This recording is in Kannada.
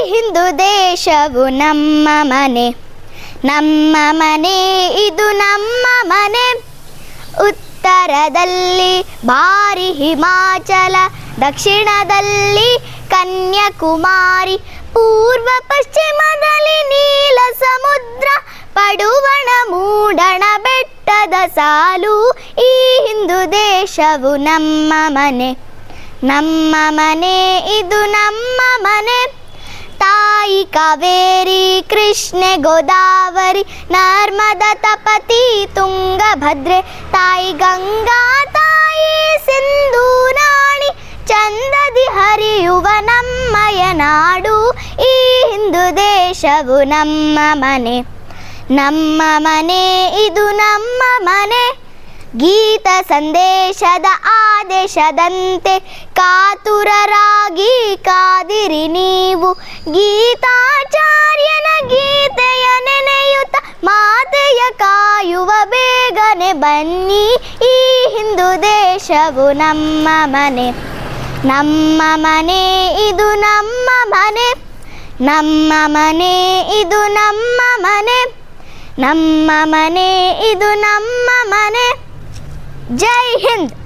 ಹಿಂದೂ ದೇಶವು ನಮ್ಮ ಮನೆ, ನಮ್ಮ ಮನೆ ಇದು ನಮ್ಮ ಮನೆ. ಉತ್ತರದಲ್ಲಿ ಭಾರಿ ಹಿಮಾಚಲ, ದಕ್ಷಿಣದಲ್ಲಿ ಕನ್ಯಾಕುಮಾರಿ, ಪೂರ್ವ ಪಶ್ಚಿಮದಲ್ಲಿ ನೀಲ ಸಮುದ್ರ, ಪಡುವಣ ಮೂಡಣ ಬೆಟ್ಟದ ಸಾಲು. ಈ ಹಿಂದೂ ದೇಶವು ನಮ್ಮ ಮನೆ, ನಮ್ಮ ಮನೆ ಇದು ನಮ್ಮ ಮನೆ. ತಾಯಿ ಕಾವೇರಿ, ಕೃಷ್ಣೆ ಗೋದಾವರಿ, ನರ್ಮದ ತಪತಿ ತುಂಗಭದ್ರೆ, ತಾಯಿ ಗಂಗಾ, ತಾಯಿ ಸಿಂಧೂ ರಾಣಿ, ಚಂದದಿ ಹರಿಯುವ ನಮ್ಮಯ ನಾಡು. ಈ ಹಿಂದೂ ದೇಶವು ನಮ್ಮ ಮನೆ, ನಮ್ಮ ಮನೆ ಇದು ನಮ್ಮ ಮನೆ. ಗೀತ ಸಂದೇಶದ ಆದೇಶದಂತೆ ಕಾತುರರಾಗಿ ಕಾದಿರಿ ನೀವು, ಗೀತಾಚಾರ್ಯನ ಗೀತೆಯ ನೆನೆಯುತ್ತ ಮಾತೆಯ ಕಾಯುವ ಬೇಗನೆ ಬನ್ನಿ. ಈ ಹಿಂದೂ ದೇಶವು ನಮ್ಮ ಮನೆ, ನಮ್ಮ ಮನೆ ಇದು ನಮ್ಮ ಮನೆ, ನಮ್ಮ ಮನೆ ಇದು ನಮ್ಮ ಮನೆ, ನಮ್ಮ ಮನೆ ಇದು ನಮ್ಮ ಮನೆ. ಜೈ ಹಿಂದ್.